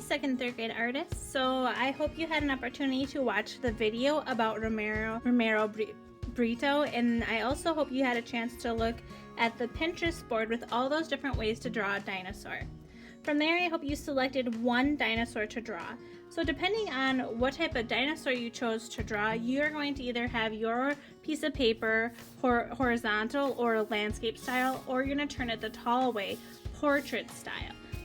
second and third grade artists. So I hope you had an opportunity to watch the video about Romero Britto, and I also hope you had a chance to look at the Pinterest board with all those different ways to draw a dinosaur. From there, I hope you selected one dinosaur to draw. So depending on what type of dinosaur you chose to draw, you're going to either have your piece of paper horizontal or landscape style, or you're going to turn it the tall way, portrait style.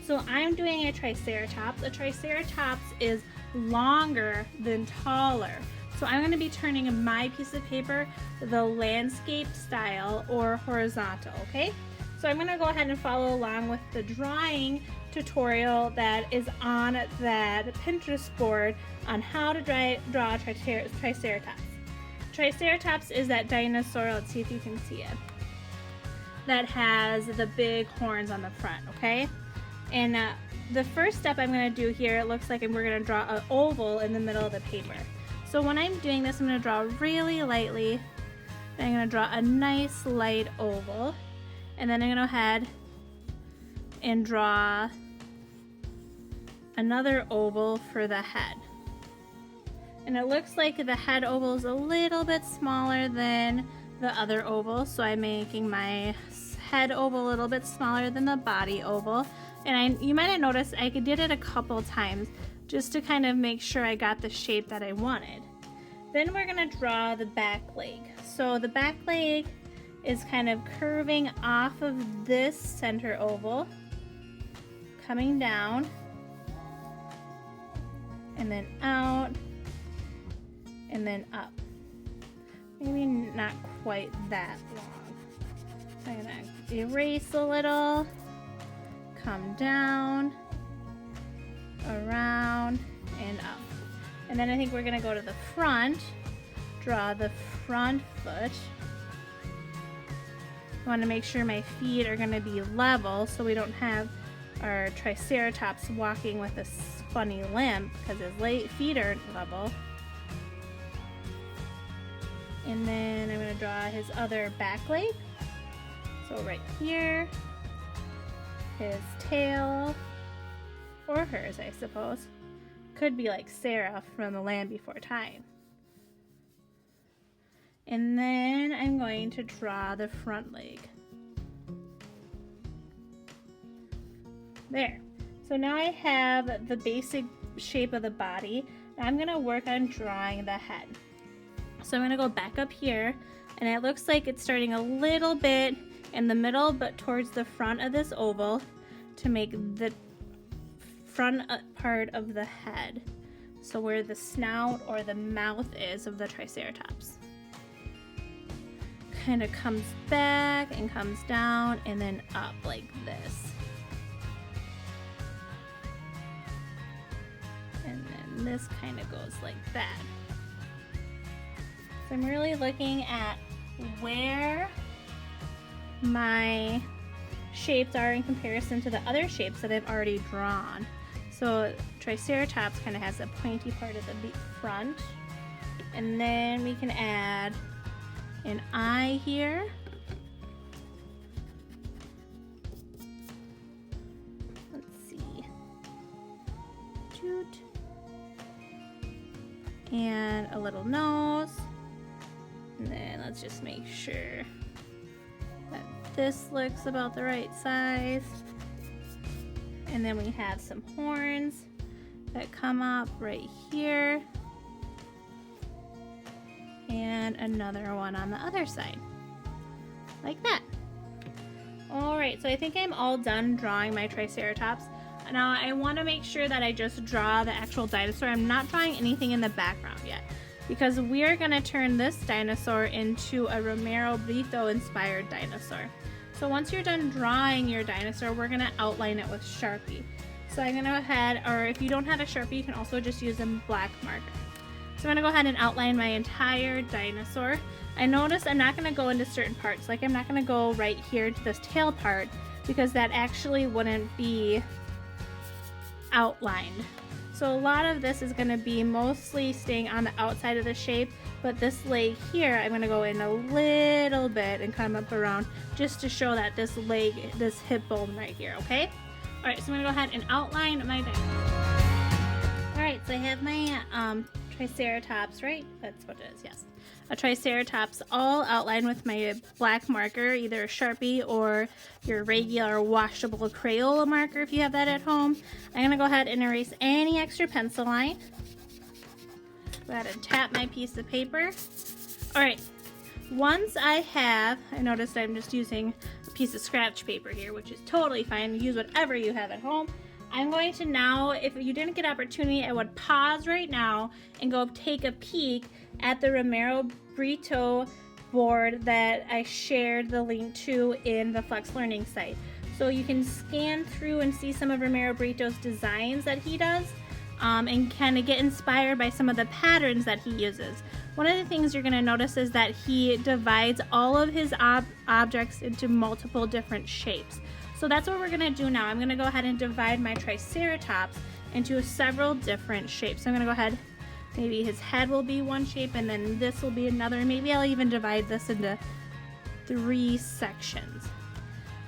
So I'm doing a triceratops. A triceratops is longer than taller. So I'm going to be turning my piece of paper the landscape style or horizontal, okay? So I'm going to go ahead and follow along with the drawing tutorial that is on that Pinterest board on how to draw a triceratops. Triceratops is that dinosaur, let's see if you can see it, that has the big horns on the front, okay? And the first step I'm going to do here, it looks like we're going to draw an oval in the middle of the paper. So when I'm doing this, I'm going to draw really lightly. I'm going to draw a nice light oval. And then I'm going to go ahead and draw another oval for the head. And it looks like the head oval is a little bit smaller than the other oval. So I'm making my head oval a little bit smaller than the body oval. And you might have noticed I did it a couple times just to kind of make sure I got the shape that I wanted. Then we're going to draw the back leg. So the back leg is kind of curving off of this center oval, coming down, and then out, and then up. Maybe not quite that long. I'm going to erase a little, come down, around, and up. And then I think we're going to go to the front, draw the front foot. I want to make sure my feet are going to be level so we don't have our triceratops walking with a funny limp because his feet aren't level. And then I'm going to draw his other back leg. So right here, his tail, or hers I suppose. Could be like Sarah from The Land Before Time. And then I'm going to draw the front leg. There. So now I have the basic shape of the body. Now I'm going to work on drawing the head. So I'm going to go back up here, and it looks like it's starting a little bit in the middle but towards the front of this oval to make the front part of the head. So where the snout or the mouth is of the triceratops. Kind of comes back and comes down and then up like this. And then this kind of goes like that. So I'm really looking at where my shapes are in comparison to the other shapes that I've already drawn. So triceratops kind of has a pointy part of the front, and then we can add an eye here. Let's see. Toot. And a little nose. And then let's just make sure that this looks about the right size. And then we have some horns that come up right here. And another one on the other side, like that. Alright, so I think I'm all done drawing my triceratops. Now I want to make sure that I just draw the actual dinosaur. I'm not drawing anything in the background yet, because we are going to turn this dinosaur into a Romero Britto inspired dinosaur. So once you're done drawing your dinosaur, we're going to outline it with Sharpie. So I'm going to go ahead, or if you don't have a Sharpie, you can also just use a black marker. So I'm going to go ahead and outline my entire dinosaur. I notice I'm not going to go into certain parts. Like I'm not going to go right here to this tail part because that actually wouldn't be outlined. So a lot of this is going to be mostly staying on the outside of the shape, but this leg here I'm going to go in a little bit and come up around just to show that this leg, this hip bone right here, okay? Alright, so I'm going to go ahead and outline my dinosaur. Alright, so I have my Triceratops, right? That's what it is, yes. A Triceratops all outlined with my black marker, either a Sharpie or your regular washable Crayola marker if you have that at home. I'm going to go ahead and erase any extra pencil line. Go ahead and tap my piece of paper. Alright, once I noticed I'm just using a piece of scratch paper here, which is totally fine. Use whatever you have at home. I'm going to now, if you didn't get opportunity, I would pause right now and go take a peek at the Romero Britto board that I shared the link to in the Flex Learning site. So you can scan through and see some of Romero Britto's designs that he does and kind of get inspired by some of the patterns that he uses. One of the things you're going to notice is that he divides all of his objects into multiple different shapes. So that's what we're going to do now. I'm going to go ahead and divide my Triceratops into several different shapes. So I'm going to go ahead, maybe his head will be one shape and then this will be another. Maybe I'll even divide this into 3 sections.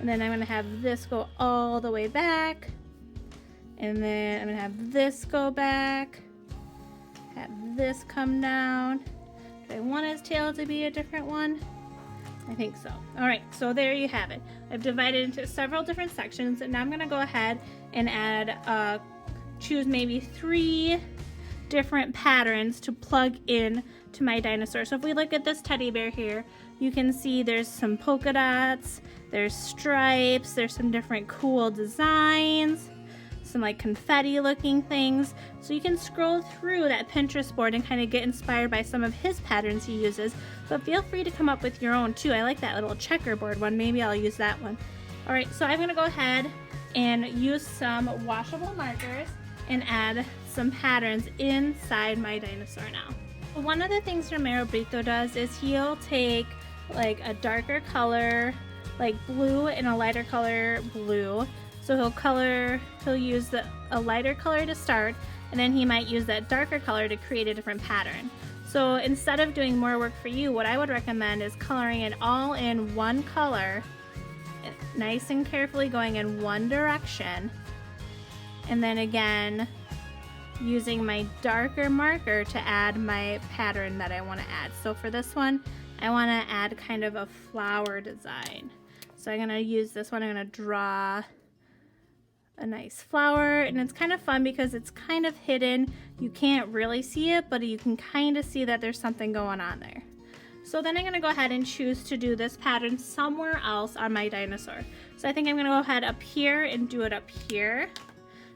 And then I'm going to have this go all the way back. And then I'm going to have this go back. Have this come down. Do I want his tail to be a different one? I think so. Alright, so there you have it. I've divided into several different sections, and now I'm going to go ahead and add, choose maybe 3 different patterns to plug in to my dinosaur. So if we look at this teddy bear here, you can see there's some polka dots, there's stripes, there's some different cool designs, some like confetti looking things. So you can scroll through that Pinterest board and kind of get inspired by some of his patterns he uses, but feel free to come up with your own too. I like that little checkerboard one. Maybe I'll use that one. Alright, so I'm going to go ahead and use some washable markers and add some patterns inside my dinosaur now. One of the things Romero Britto does is he'll take like a darker color like blue and a lighter color blue. So he'll use a lighter color to start, and then he might use that darker color to create a different pattern. So instead of doing more work for you, what I would recommend is coloring it all in one color, nice and carefully going in one direction, and then again using my darker marker to add my pattern that I want to add. So for this one, I want to add kind of a flower design. So I'm going to use this one. I'm going to draw a nice flower, and it's kind of fun because it's kind of hidden. You can't really see it, but you can kind of see that there's something going on there. So then I'm going to go ahead and choose to do this pattern somewhere else on my dinosaur. So I think I'm going to go ahead up here and do it up here.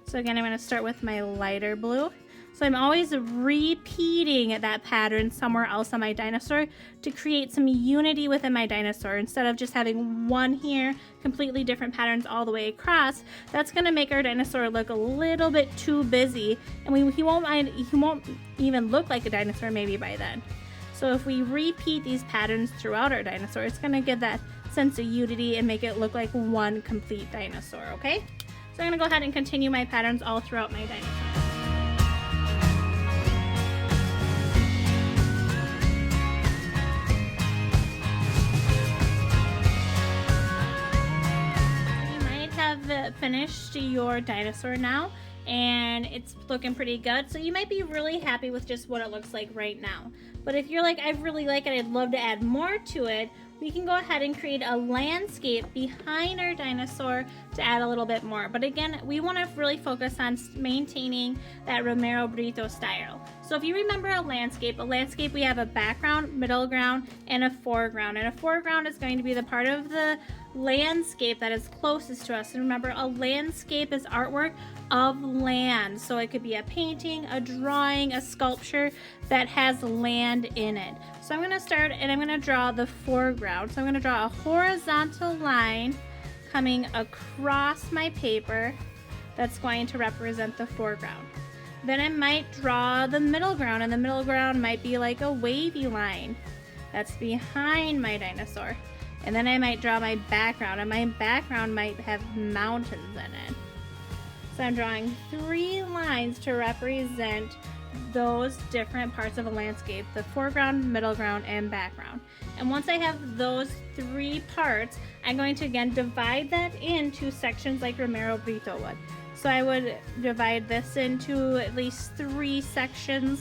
So again, I'm going to start with my lighter blue. So I'm always repeating that pattern somewhere else on my dinosaur to create some unity within my dinosaur. Instead of just having one here, completely different patterns all the way across, that's going to make our dinosaur look a little bit too busy, and he won't even look like a dinosaur maybe by then. So if we repeat these patterns throughout our dinosaur, it's going to give that sense of unity and make it look like one complete dinosaur, okay? So I'm going to go ahead and continue my patterns all throughout my dinosaur. Finished your dinosaur now, and it's looking pretty good, so you might be really happy with just what it looks like right now. But if you're like, I really like it, I'd love to add more to it, we can go ahead and create a landscape behind our dinosaur to add a little bit more. But again, we want to really focus on maintaining that Romero Britto style. So if you remember a landscape, we have a background, middle ground, and a foreground. And a foreground is going to be the part of the landscape that is closest to us. And remember, a landscape is artwork of land. So it could be a painting, a drawing, a sculpture that has land in it. So I'm going to start and I'm going to draw the foreground. So I'm going to draw a horizontal line coming across my paper that's going to represent the foreground. Then I might draw the middle ground, and the middle ground might be like a wavy line that's behind my dinosaur. And then I might draw my background, and my background might have mountains in it. So I'm drawing 3 lines to represent those different parts of a landscape: the foreground, middle ground, and background. And once I have those 3 parts, I'm going to again divide that into sections like Romero Britto would. So I would divide this into at least 3 sections,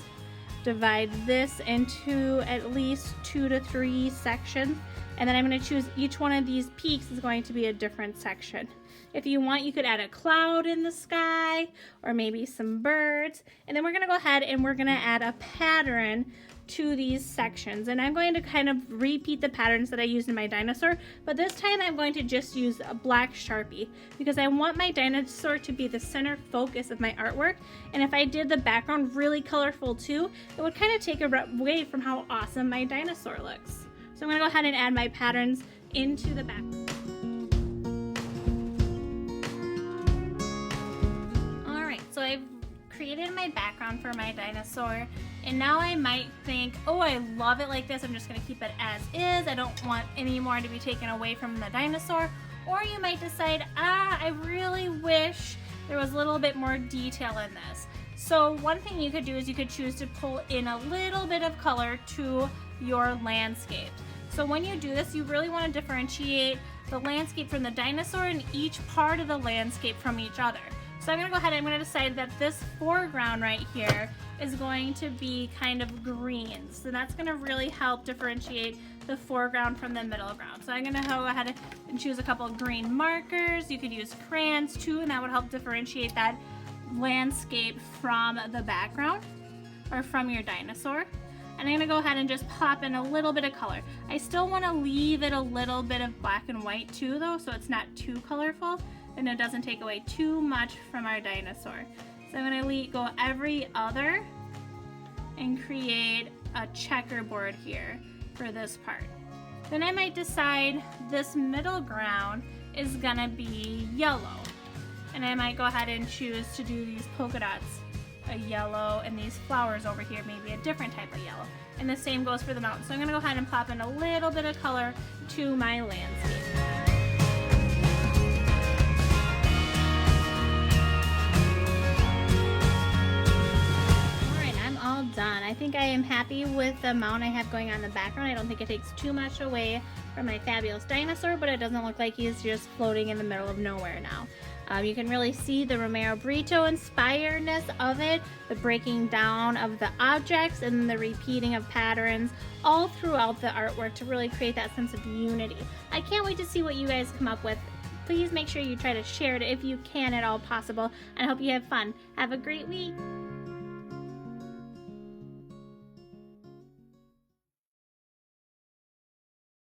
divide this into at least 2 to 3 sections, and then I'm going to choose each one of these peaks is going to be a different section. If you want, you could add a cloud in the sky or maybe some birds, and then we're going to go ahead and we're going to add a pattern to these sections, and I'm going to kind of repeat the patterns that I used in my dinosaur, but this time I'm going to just use a black Sharpie because I want my dinosaur to be the center focus of my artwork, and if I did the background really colorful too, it would kind of take away from how awesome my dinosaur looks. So I'm going to go ahead and add my patterns into the background. Alright, so I've created my background for my dinosaur, and now I might think, oh, I love it like this, I'm just going to keep it as is, I don't want any more to be taken away from the dinosaur. Or you might decide, I really wish there was a little bit more detail in this. So one thing you could do is you could choose to pull in a little bit of color to your landscape. So when you do this, you really want to differentiate the landscape from the dinosaur and each part of the landscape from each other. So I'm going to go ahead and I'm going to decide that this foreground right here is going to be kind of green. So that's going to really help differentiate the foreground from the middle ground. So I'm going to go ahead and choose a couple of green markers. You could use crayons too, and that would help differentiate that landscape from the background or from your dinosaur. And I'm going to go ahead and just pop in a little bit of color. I still want to leave it a little bit of black and white too though, so it's not too colorful and it doesn't take away too much from our dinosaur. So I'm going to go every other and create a checkerboard here for this part. Then I might decide this middle ground is going to be yellow. And I might go ahead and choose to do these polka dots, a yellow, and these flowers over here, maybe a different type of yellow. And the same goes for the mountain. So I'm going to go ahead and pop in a little bit of color to my landscape. Done. I think I am happy with the amount I have going on in the background. I don't think it takes too much away from my fabulous dinosaur, but it doesn't look like he's just floating in the middle of nowhere now. You can really see the Romero Britto inspiredness of it, the breaking down of the objects and the repeating of patterns all throughout the artwork to really create that sense of unity. I can't wait to see what you guys come up with. Please make sure you try to share it if you can at all possible, and I hope you have fun. Have a great week.